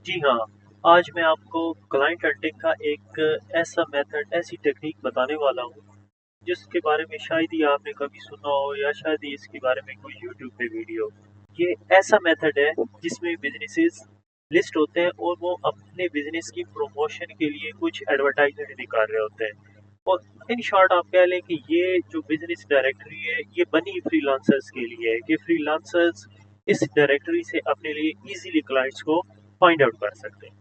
जी हाँ, आज मैं आपको क्लाइंट हंटिंग का एक ऐसा मेथड, ऐसी टेक्निक बताने वाला हूँ, जिसके बारे में शायद ही आपने कभी सुना हो या शायद ही इसके बारे में कोई यूट्यूब पे वीडियो। ये ऐसा मेथड है जिसमें बिज़नेसेस लिस्ट होते हैं और वो अपने बिज़नेस की प्रमोशन के लिए कुछ एडवर्टाइज़मेंट निकाल रहे होते हैं। और इन शॉर्ट आप कह लें कि ये जो बिज़नेस डायरेक्टरी है, ये बनी फ्रीलांसर्स के लिए है कि फ्रीलांसर्स इस डायरेक्टरी से अपने लिए ईज़िली क्लाइंट्स को फाइंड आउट कर सकते हैं।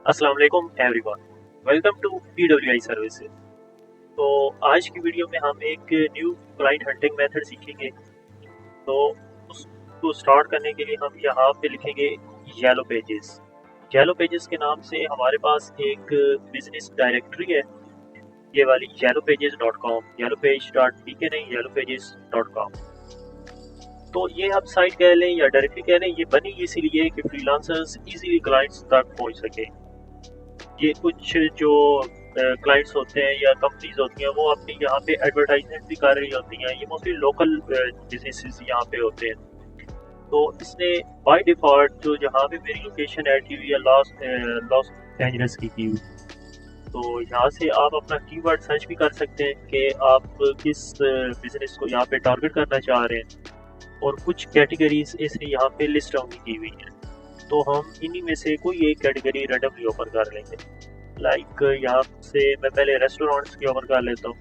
अस्सलाम वालेकुम everyone, welcome to PWH services. तो आज की वीडियो में हम एक न्यू क्लाइंट हंटिंग मेथड सीखेंगे। तो उसको स्टार्ट करने के लिए हम यहाँ पे लिखेंगे येलो पेजेस। येलो पेजेस के नाम से हमारे पास एक बिजनेस डायरेक्टरी है, ये वाली yellowpages.com, yellowpage.pk नहीं, yellowpages.com। तो ये आप साइट कह लें या डायरेक्टरी कह लें, ये बनी इसीलिए कि फ्रीलांसर्स इजीली क्लाइंट्स तक पहुंच सके। ये कुछ जो क्लाइंट्स होते हैं या कंपनीज होती हैं, वो अपनी यहाँ पे एडवर्टाइजमेंट भी कर रही होती हैं। ये मोस्टली लोकल बिजनेसेस यहाँ पे होते हैं। तो इसने बाय डिफॉल्ट जो जहाँ पे मेरी लोकेशन ऐड की हुई है, लॉस एंजल्स की हुई, तो यहाँ से आप अपना कीवर्ड सर्च भी कर सकते हैं कि आप किस बिजनेस को यहाँ पे टारगेट करना चाह रहे हैं। और कुछ कैटेगरीज इसने यहाँ पे लिस्ट डाउन की हुई है, तो हम इन्हीं में से कोई एक कैटेगरी रैंडमली ओपन कर लेंगे। लाइक यहाँ से मैं पहले रेस्टोरेंट्स की ओपन कर लेता हूँ।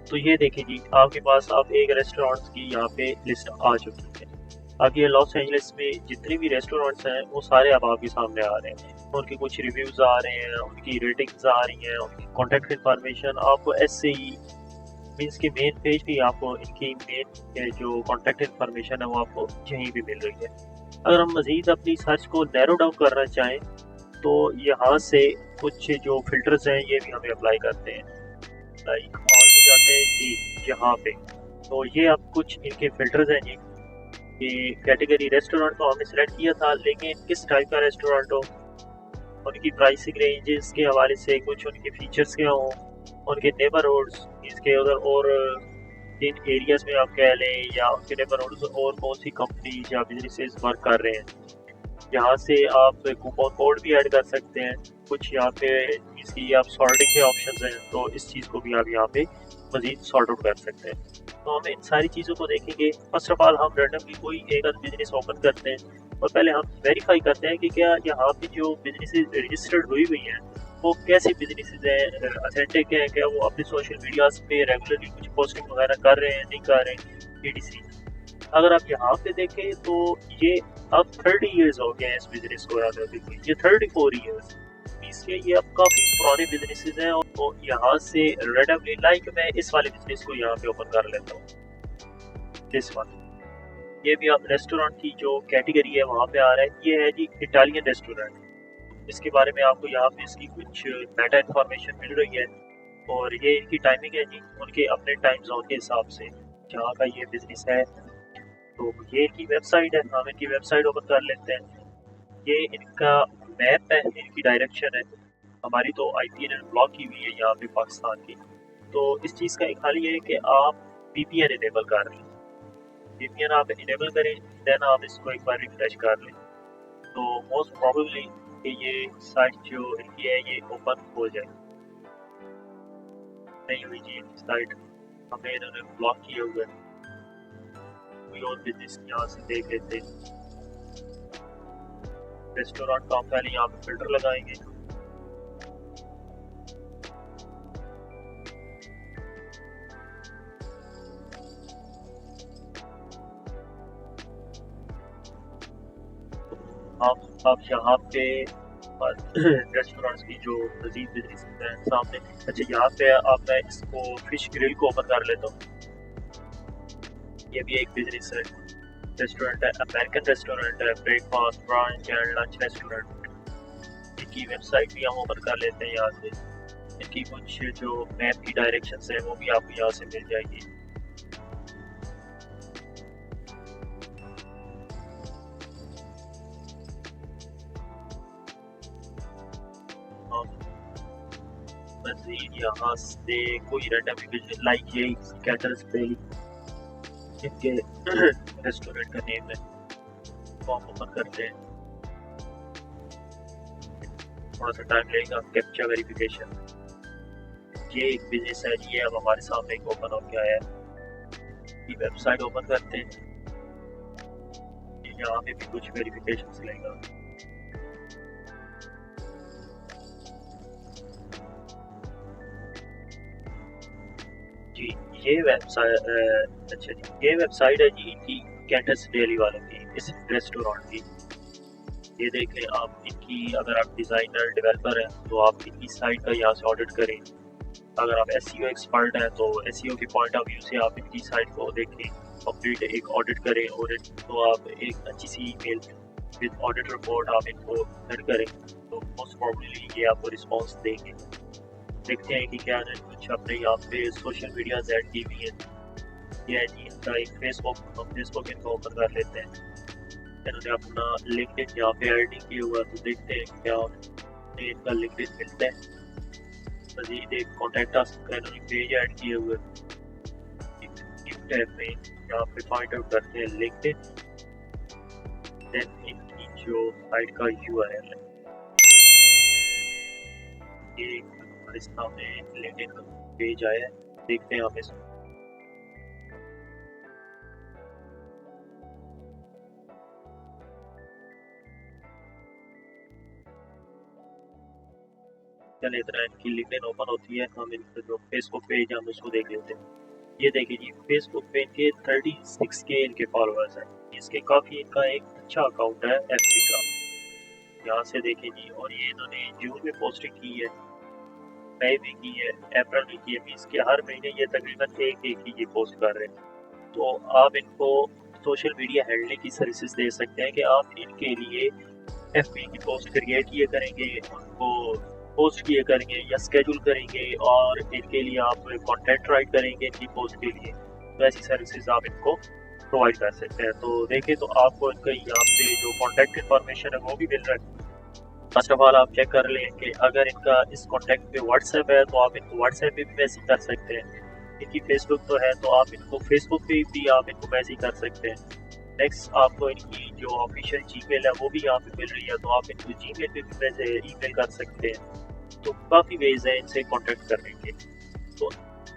तो ये देखिए जी, आपके पास आप एक रेस्टोरेंट्स की यहाँ पे लिस्ट आ चुकी है। अब ये लॉस एंजलिस में जितने भी रेस्टोरेंट्स हैं वो सारे अब आपके सामने आ रहे हैं। उनके कुछ रिव्यूज़ आ रहे हैं, उनकी रेटिंग्स आ रही हैं, उनकी कॉन्टैक्ट इन्फॉर्मेशन आपको ऐसे ही मीन्स के मेन पेज भी आपको इनकी मेन जो कॉन्टैक्ट इन्फॉर्मेशन है वो आपको यहीं भी मिल रही है। अगर हम मज़ीद अपनी सर्च को नैरो डाउन करना चाहें तो यहाँ से कुछ जो फ़िल्टर्स हैं ये भी हमें अप्लाई करते हैं। लाइक ऑल पे जाते हैं जी यहाँ पे। तो ये अब कुछ इनके फ़िल्टर्स हैं जी कि कैटेगरी रेस्टोरेंट तो हमने सेलेक्ट किया था, लेकिन किस टाइप का रेस्टोरेंट हो, उनकी प्राइसिंग रेंजेस के हवाले से कुछ उनके फीचर्स क्या हों, उनके नेबरहुड्स इसके उधर, और किन एरियाज़ में आप कह लें या उनके नेबरहुड्स और कौन सी कंपनीज या बिजनेसेस वर्क कर रहे हैं। यहाँ से आप कूपन कोड भी ऐड कर सकते हैं। कुछ यहाँ पे इसकी आप सॉर्टिंग के ऑप्शंस हैं, तो इस चीज़ को भी आप यहाँ पे मज़ीद सॉर्ट आउट कर सकते हैं। तो हम इन सारी चीज़ों को देखेंगे। फर्स्ट ऑफ ऑल हम रैंडमली कोई एक बिजनेस ओपन करते हैं और पहले हम वेरीफाई करते हैं कि क्या यहाँ पे जो बिजनेसेस रजिस्टर्ड हुई हुई हैं वो कैसे बिजनेसेस हैं, अथेंटिक हैं, क्या वो अपने सोशल मीडियाज पे रेगुलरली कुछ पोस्टिंग वगैरह कर रहे हैं, नहीं कर रहे हैं, etc। अगर आप यहाँ पे देखें तो ये अब 30 इयर्स हो गए हैं इस बिजनेस को याद होते हुए, ये 34 इयर्स, इसलिए ये अब काफ़ी पुराने बिजनेसेस हैं। और तो यहाँ से रेंडमली लाइक मैं इस वाले बिजनेस को यहाँ पे ओपन कर लेता हूँ, दिस वन। ये भी आप रेस्टोरेंट की जो कैटेगरी है वहाँ पे आ रहा है। ये है जी इटालियन रेस्टोरेंट। इसके बारे में आपको यहाँ पे इसकी कुछ मेटा इन्फॉर्मेशन मिल रही है। और ये इनकी टाइमिंग है जी उनके अपने टाइम जोन के हिसाब से जहाँ का ये बिजनेस है। तो ये इनकी वेबसाइट है, हम इनकी वेबसाइट ओपन कर लेते हैं। ये इनका मैप है, इनकी डायरेक्शन है। हमारी तो आईपी इन्होंने ब्लॉक की हुई है यहाँ पे पाकिस्तान की। तो इस चीज़ का एक हल ये है कि आप VPN इनेबल कर लें। VPN आप इनेबल करें, देन आप इसको एक बार रिफ्रेश कर लें, तो मोस्ट प्रॉबेबली कि ये साइट जो इनकी है ये ओपन हो जाए। नहीं हुई जी साइट, हमें इन्होंने ब्लॉक किया हुआ है। कोई और बिजनेस यहाँ से देख लेते हैं। रेस्टोरेंट का हम पहले यहाँ पे फिल्टर लगाएंगे। आप यहाँ पे रेस्टोरेंट्स की जो मजीद बिजनेस हैं सामने। अच्छा यहाँ पे आप मैं इसको फिश ग्रिल को ओपन कर लेता हूँ। ये भी एक बिजनेस है, रेस्टोरेंट है, अमेरिकन रेस्टोरेंट है, breakfast branch and lunch restaurant. इनकी वेबसाइट भी हम ओपन कर लेते हैं यहाँ से। इनकी कुछ जो मैप की डायरेक्शंस है वो भी आपको यहाँ से मिल जाएगी। हम मजीद यहाँ से कोई रैंडम इमेज लाइक ये कैटर्स डेली इनके रेस्टोरेंट का नेम है, फॉर्म ओपन करते हैं। थोड़ा सा टाइम लगेगा, कैप्चा वेरिफिकेशन। ये एक बिजनेस है, ये अब हमारे सामने एक ओपन हो गया है। ये वेबसाइट ओपन करते हैं, यहाँ पे भी कुछ वेरिफिकेशन लेगा। जी ये वेबसाइट अच्छा जी, ये वेबसाइट है जी इनकी कैटर्स डेली वालों की, इस रेस्टोरेंट की। ये देख लें आप, इनकी अगर आप डिज़ाइनर डेवलपर हैं तो आप इनकी साइट का यहाँ से ऑडिट करें। अगर आप एसईओ एक्सपर्ट हैं तो एसईओ के पॉइंट ऑफ व्यू से आप इनकी साइट को देखें, कंप्लीट एक ऑडिट करें, ऑडिट तो आप एक अच्छी सी ईमेल विद ऑडिट रिपोर्ट आप इनको सेंड करें तो मोस्ट प्रॉब्ली ये आपको रिस्पॉन्स देंगे। देखते हैं कि क्या है कुछ अपने यहाँ पे सोशल मीडिया ऐड की हुई है। ये है जी इनका एक फेसबुक इनको ओपन कर लेते हैं। इन्होंने अपना लिंक्डइन यहाँ पे ऐड नहीं किया हुआ, तो देखते हैं क्या इनका लिंक्डइन मिलता है। मजीद एक कॉन्टैक्ट अस का इन्होंने पेज ऐड किए हुए, टैब में यहाँ पे फाइंड आउट करते हैं लिंक्डइन, देन इनकी जो साइट का यूआरएल है, ये हमारे सामने लिंक्डइन का पेज आया है। देखते हैं हम इसमें चले इतना इनकी लिंक्डइन ओपन होती है। हम इनका जो फेसबुक पेज है हम उसको देख लेते हैं। ये देखिए जी फेसबुक पे इनके 36K इनके फॉलोअर्स हैं। इसके काफ़ी इनका एक अच्छा अकाउंट है एफबी का, यहाँ से देखें जी। और ये इन्होंने जून में पोस्टिंग की है, मई में की है, अप्रैल में की है। इसके हर महीने ये तकरीबन एक ही ये पोस्ट कर रहे हैं। तो आप इनको सोशल मीडिया हैंडलिंग की सर्विसेज दे सकते हैं कि आप इनके लिए एफबी की पोस्ट क्रिएट किए करेंगे, उनको पोस्ट किए करेंगे या स्केड्यूल करेंगे, और इनके लिए आप कंटेंट राइट करेंगे इनकी पोस्ट के लिए। तो ऐसी सर्विसेज आप इनको प्रोवाइड कर सकते हैं। तो देखें तो आपको इनका यहाँ पे जो कॉन्टैक्ट इन्फॉर्मेशन है वो भी मिल रहा है। फर्स्ट ऑफ ऑल आप चेक कर लें कि अगर इनका इस कॉन्टैक्ट पे व्हाट्सएप है तो आप इनको व्हाट्सएप पे भी मैसेज कर सकते हैं। इनकी फेसबुक तो है तो आप इनको फेसबुक पे भी आप इनको मैसेज कर सकते हैं। नेक्स्ट आपको इनकी जो ऑफिशियल जीमेल है वो भी यहाँ पे मिल रही है, तो आप इनको जीमेल पे भी मैसेज ईमेल कर सकते हैं। तो काफ़ी वेज है इनसे कॉन्टैक्ट करने के। तो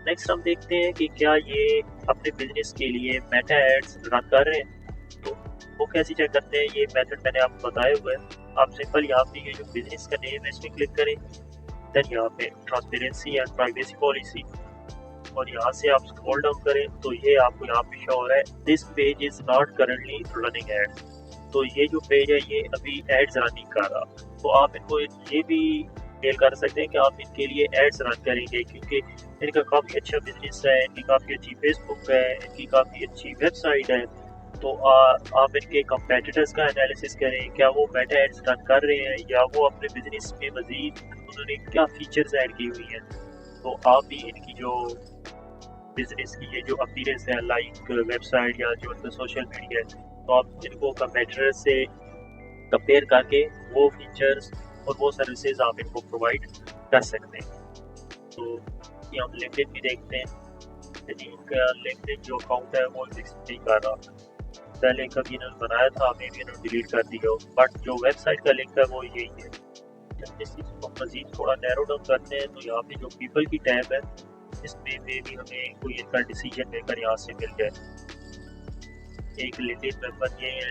नेक्स्ट हम देखते हैं कि क्या ये अपने बिजनेस के लिए मेटा एड्स रन कर रहे हैं। तो वो कैसे चेक करते हैं, ये मेथड मैंने आपको बताया हुआ है। आप सिंपल यहाँ पे ये जो बिजनेस का नेम है इसमें क्लिक करें, देन यहाँ पे ट्रांसपेरेंसी एंड प्राइवेसी पॉलिसी, और यहाँ से आप स्क्रॉल डाउन करें तो ये आपको यहाँ पे शो हो रहा है this page is not currently running ads. तो ये जो पेज है ये अभी एड्स रनिंग कर रहा। तो आप इनको ये भी मेल कर सकते हैं कि आप इनके लिए एड्स रन करेंगे, क्योंकि इनका काफ़ी अच्छा बिजनेस है, इनकी काफ़ी अच्छी फेसबुक है, इनकी काफ़ी अच्छी वेबसाइट है। तो आप इनके कंपेटिटर्स का एनालिसिस करें, क्या वो मेटा एड्स रन कर रहे हैं या वो अपने बिजनेस में मजीद उन्होंने क्या फीचर्स ऐड की हुई हैं। तो आप भी इनकी जो बिजनेस की ये जो अपीयरेंस है लाइक वेबसाइट या जो उनका सोशल मीडिया है, तो आप इनको कंपेटिटर से कंपेयर करके वो फीचर्स और वो सर्विसेज आप इनको प्रोवाइड कर सकते हैं। तो ये हम लिंक्डइन भी देखते हैं, यदि इनका लिंक्डइन जो अकाउंट है वो एग्जिस्ट नहीं कर रहा। पहले कभी इन्होंने बनाया था, मे भी इन्होंने डिलीट कर दिया हो, बट जो वेबसाइट का लिंक है वो यही है। जब इस चीज़ को मजीद थोड़ा नैरो डाउन करते हैं तो यहाँ पे जो पीपल की टैब है इसमें भी हमें कोई इनका डिसीजन मेकर यहाँ से मिल गया। एक लिंक्डइन मेंबर ये है,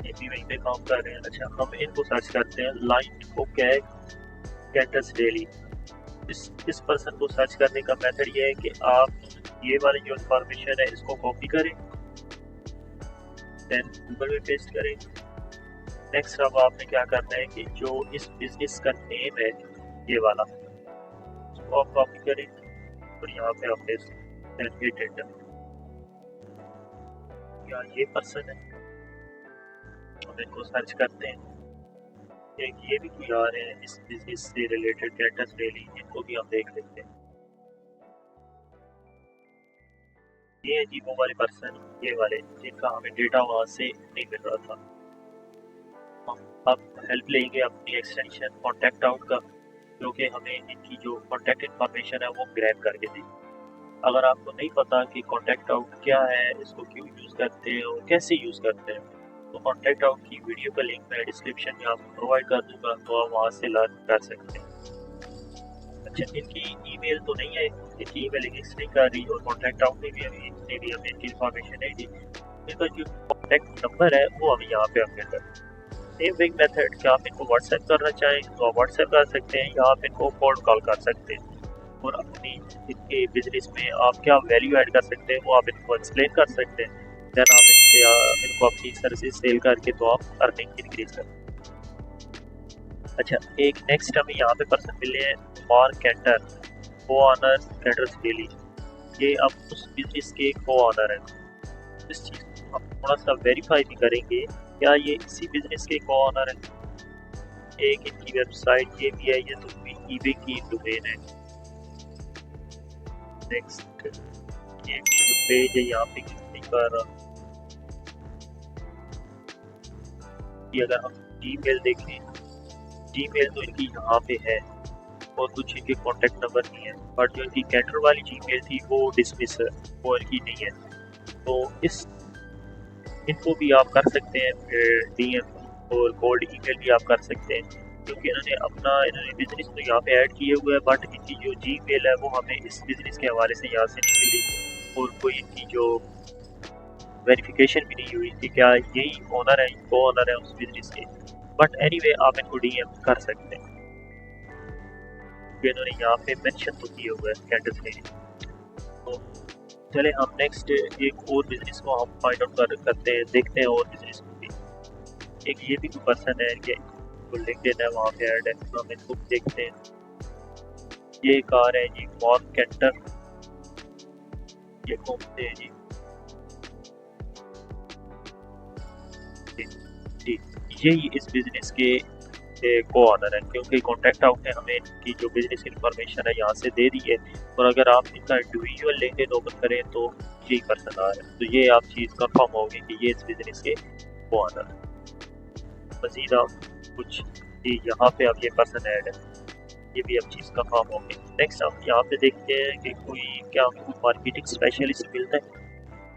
ये भी वहीं पे काम कर रहे हैं। अच्छा हम इनको सर्च करते हैं, लाइन को कैटर्स डेली। इस पर्सन को सर्च करने का मेथड ये है कि आप ये वाली जो इन्फॉर्मेशन है इसको कॉपी करें, देन गूगल में पेस्ट करें। नेक्स्ट अब आपने क्या करना है कि जो इस बिजनेस का नेम है ये वाला, उसको आप कॉपी करें और यहाँ पे आपने हिट एंटर। या ये पर्सन है, हम इनको सर्च करते हैं। एक ये भी कोई आ रहे हैं इस बिजनेस से रिलेटेड कैटर्स डेली, इनको भी हम देख लेते हैं। ये है जी वो वाले पर्सन, ये वाले जिनका हमें डेटा वहाँ से नहीं मिल रहा था। हम अब हेल्प लेंगे अपनी एक्सटेंशन कॉन्टैक्ट आउट का, जो कि हमें इनकी जो कॉन्टैक्ट इन्फॉर्मेशन है वो ग्रैब करके देगी। अगर आपको नहीं पता कि कॉन्टैक्ट आउट क्या है, इसको क्यों यूज़ करते हैं और कैसे यूज़ करते हैं, तो कॉन्टैक्ट आउट की वीडियो का लिंक मैं डिस्क्रिप्शन में आपको प्रोवाइड कर दूंगा, तो आप वहाँ से लर्न कर सकते हैं। अच्छा, इनकी ईमेल तो नहीं है, इनकी ईमेल एग्जिस्ट नहीं कर रही और कॉन्टैक्ट आउट में भी हमें इनकी इन्फॉर्मेशन नहीं दी। इनका जो कॉन्टैक्ट नंबर है वो हमें यहाँ पे अपडेट कर। सेम विंग मेथड कि आप इनको व्हाट्सएप करना चाहें तो आप व्हाट्सएप कर सकते हैं या आप इनको कोल्ड कॉल कर सकते हैं और अपनी इनके बिजनेस में आप क्या वैल्यू ऐड कर सकते हैं वो आप इनको एक्सप्लेन कर सकते हैं। देन आप इनको अपनी सर्विस सेल करके तो आप अर्निंग इंक्रीज कर। अच्छा, एक नेक्स्ट हमें यहाँ पे पर्सन मिले हैं, मार्क कैंटर, को ऑनर कैंटर्स डेली। ये अब उस बिजनेस के को ऑनर है। इस चीज़ को हम थोड़ा सा वेरीफाई भी करेंगे, क्या ये इसी बिजनेस के को ऑनर है। एक इनकी वेबसाइट ये भी है, ये तो ईबे की डोमेन है। नेक्स्ट, ये भी जो पेज है यहाँ पे कितनी कर, ये अगर हम जीमेल देखें, जीमेल तो इनकी यहाँ पे है और कुछ इनके कॉन्टैक्ट नंबर नहीं है, बट जो इनकी कैटर वाली जीमेल थी वो डिसमिस है, वो इनकी नहीं है। तो इनको भी आप कर सकते हैं डीएम और कोल्ड ईमेल भी आप कर सकते हैं, क्योंकि इन्होंने बिजनेस तो यहाँ पे ऐड किए हुए हैं, बट इनकी जो जीमेल है वो हमें इस बिजनेस के हवाले से यहाँ से नहीं मिली और कोई इनकी जो वेरिफिकेशन भी नहीं हुई कि क्या यही ओनर है, को ओनर है उस बिजनेस के। बट एनीवे आप इनको डीएम कर सकते हैं, क्योंकि इन्होंने यहाँ पे मेंशन तो किए हुए हैं कैंटस ने। तो चले हम नेक्स्ट एक और बिजनेस को हम फाइंड आउट करते हैं, देखते हैं और बिजनेस को भी। एक ये भी कोई पर्सन है, ये तो लिंक्डइन है, वहाँ पे ऐड है, तो हम इसको देखते हैं। ये कार है जी, मार्क कैंटर, ये कौन से है जी, जी यही इस बिजनेस के को ऑनर है, क्योंकि कॉन्टैक्ट आउट ने हमें इनकी जो बिजनेस इन्फॉर्मेशन है यहाँ से दे दी है। और अगर आप इनका इंडिविजुअल लिंक्डइन ओपन करें तो यही पर्सन आ रहा है, तो ये आप चीज़ कंफर्म होगी कि ये इस बिजनेस के को ऑनर है। मजीद आप कुछ जी यहाँ पे अब ये पर्सन ऐड है, ये भी अब चीज़ कंफर्म होगी। नेक्स्ट हम यहाँ पे देखते हैं कि क्या हमको मार्केटिंग स्पेशलिस्ट मिलता है,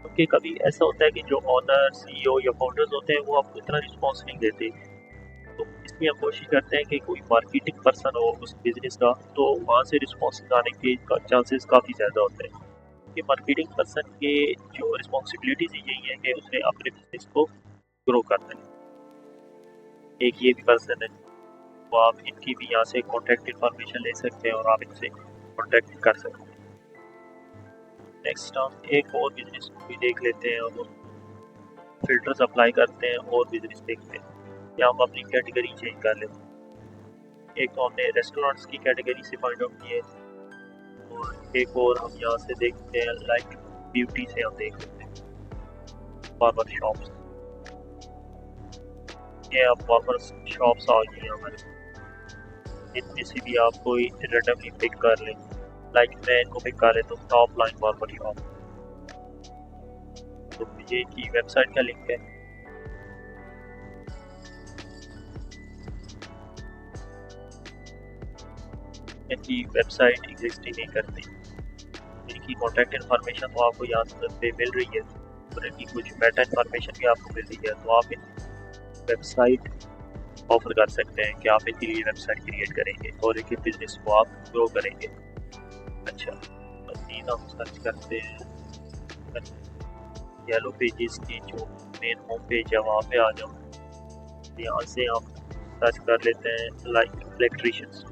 क्योंकि कभी ऐसा होता है कि जो ऑनर, सीईओ या फाउंडर्स होते हैं वो आपको इतना रिस्पॉन्स नहीं देते, तो इसलिए हम कोशिश करते हैं कि कोई मार्केटिंग पर्सन हो उस बिज़नेस का, तो वहाँ से रिस्पॉन्स आने के चांसेस काफ़ी ज़्यादा होते हैं, क्योंकि मार्केटिंग पर्सन के जो रिस्पॉन्सिबिलिटीज़ यही है कि उसने अपने बिजनेस को ग्रो करना है। एक ये भी पर्सन है, तो आप इनकी भी यहाँ से कॉन्टैक्ट इन्फॉर्मेशन ले सकते हैं और आप इनसे कॉन्टैक्ट कर सकते हैं। नेक्स्ट हम एक और बिजनेस को भी देख लेते हैं और फिल्टर्स अप्लाई करते हैं और बिजनेस देखते हैं, या हम अपनी कैटेगरी चेंज कर लेते हैं। एक तो हमने रेस्टोरेंट्स की कैटेगरी से फाइंड आउट किए और एक और हम यहाँ से देखते हैं लाइक ब्यूटी से हम देख लेते हैं बार्बर शॉप्स। ये अब बार्बर शॉप्स आ गई हैं हमारे, इनमें से भी आप कोई रैंडमली पिक कर लें, लाइक मैं इनको पिक कर लेता हूँ टॉप लाइन बार्बर शॉप। तो ये की वेबसाइट का लिंक है, इनकी वेबसाइट एग्जिस्ट ही नहीं करती। इनकी कॉन्टैक्ट इन्फॉर्मेशन तो आपको यहाँ पे मिल रही है और इनकी कुछ मेटा इन्फॉर्मेशन भी आपको मिल रही है, तो आप इन वेबसाइट ऑफर कर सकते हैं कि आप इनके लिए वेबसाइट क्रिएट करेंगे और इनके बिजनेस को आप ग्रो करेंगे। अच्छा, मज़ीद हम सर्च करते हैं येलो पेजेस की जो मेन होम पेज है वहाँ पे आ जाओ, यहाँ से हम सर्च कर लेते हैं लाइक इलेक्ट्रीशियंस।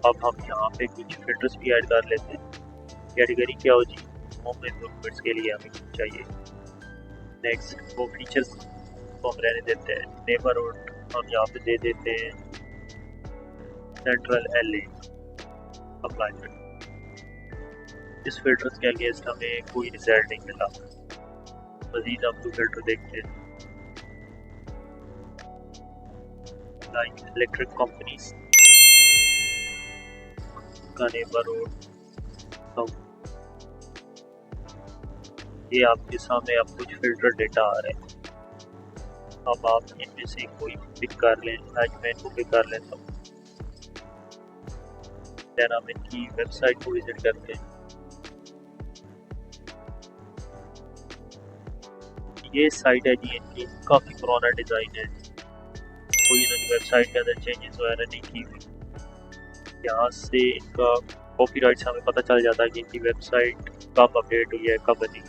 अब हम यहाँ पे कुछ फिल्टर्स भी ऐड कर लेते हैं। कैटेगरी क्या हो जी, होम इम्प्रूवमेंट्स के लिए हमें चाहिए। नेक्स्ट वो फीचर्स को हम रहने देते हैं, नेबरहुड हम यहाँ पे दे देते हैं सेंट्रल LA अप्लाई कर। इस फिल्टर्स के अगेंस्ट हमें कोई रिजल्ट नहीं मिला। मजीद हम कोई फिल्टर देखते हैं लाइक इलेक्ट्रिक कंपनीज का नेबरहुड। तो ये आपके सामने अब कुछ फिल्टर डेटा आ रहे हैं। अब आप इनमें से कोई पिक कर लें। आज मैं इनको पिक कर लेता हूँ। देन हम इनकी वेबसाइट को विजिट करते हैं। ये साइट है जी इनकी, काफ़ी पुराना डिज़ाइन है, कोई इन्होंने वेबसाइट के अंदर चेंजेस वगैरह नहीं की हुई। यहाँ से इनका कॉपीराइट से हमें पता चल जाता है कि इनकी वेबसाइट कब अपडेट हुई है, कब बनी।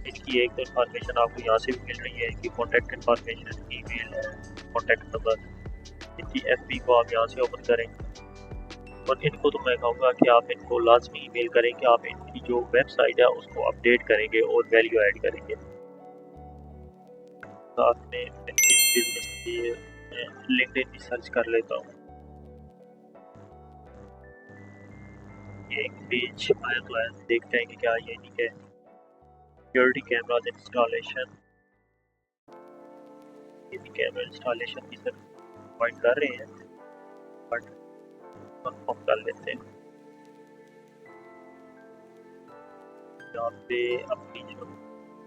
इनकी एक तो इन्फॉर्मेशन आपको यहाँ से भी मिल रही है, इनकी कॉन्टैक्ट इन्फॉर्मेशन, ईमेल है, कॉन्टैक्ट नंबर। इनकी एफबी को आप यहाँ से ओपन करें और इनको तो मैं कहूँगा कि आप इनको लाजमी ईमेल करें कि आप इनकी जो वेबसाइट है उसको अपडेट करेंगे और वैल्यू ऐड करेंगे। साथ में मैं इस बिजनेस के लिए लिंक्डइन भी सर्च कर लेता हूँ। ये एक पेज आया तो है, देखते हैं कि क्या ये नहीं है। सिक्योरिटी कैमराज इंस्टॉलेशन, ये कैमरा इंस्टॉलेशन की सर प्रोवाइड कर रहे हैं, बट कंफर्म कर लेते हैं। यहाँ पे अपनी जो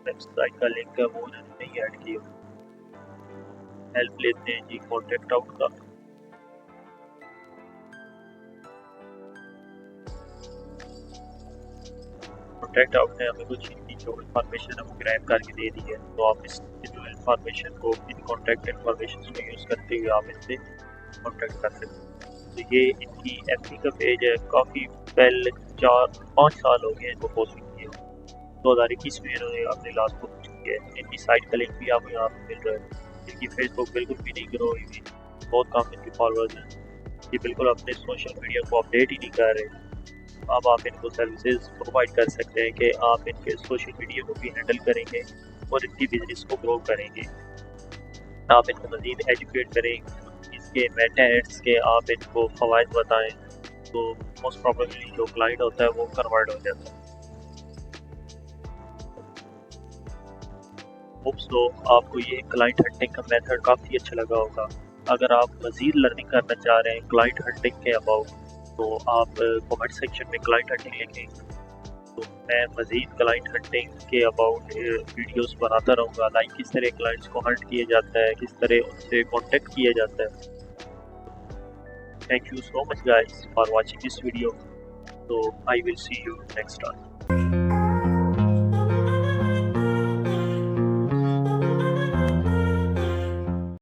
वेबसाइट का लिंक है वो नहीं ऐड किया। हेल्प लेते हैं जी कॉन्टैक्ट आउट का। कॉन्टैक्ट आउट ने हमें कुछ इनकी जो इन्फॉर्मेशन है वो ग्रैब करके दे दी है, तो आप इस जो इन्फॉर्मेशन को, इन कॉन्टैक्ट इन्फॉर्मेशन को यूज़ करते हुए आप इनसे कॉन्टैक्ट कर सकते हैं। तो ये इनकी एफबी का पेज है, काफ़ी पहले 4-5 साल हो गए इनको पोस्टिंग किए। 2021 में इन्होंने अपने लास्ट पोस्ट की है। इनकी साइट का लिंक भी आपको यहाँ पर मिल रहा है। इनकी फेसबुक बिल्कुल भी नहीं ग्रो हुई, बहुत कम इनके फॉलोअर्स हैं। ये बिल्कुल अपने सोशल मीडिया को अपडेट ही नहीं कर रहे। अब आप इनको सर्विसेज प्रोवाइड कर सकते हैं कि आप इनके सोशल मीडिया को भी हैंडल करेंगे और इनकी बिजनेस को ग्रो करेंगे। आप इनको मज़ीद एजुकेट करें, इसके मेटा एड्स के आप इनको फ़वाइद बताएं, तो मोस्ट प्रॉबेबली जो क्लाइंट होता है वो कन्वर्ट हो जाता है। होप्स तो आपको ये क्लाइंट हंटिंग का मेथड काफ़ी अच्छा लगा होगा। अगर आप मज़ीद लर्निंग करना चाह रहे हैं क्लाइंट हंटिंग के अबाउट, तो आप कमेंट सेक्शन में क्लाइंट हंटिंग लिखें, तो मैं मज़ीद क्लाइंट हंटिंग के अबाउट वीडियोस बनाता रहूँगा, लाइक किस तरह क्लाइंट्स को हंट किया जाता है, किस तरह उनसे कॉन्टेक्ट किया जाता है। Thank you so much guys for watching this video, तो I will see you next time.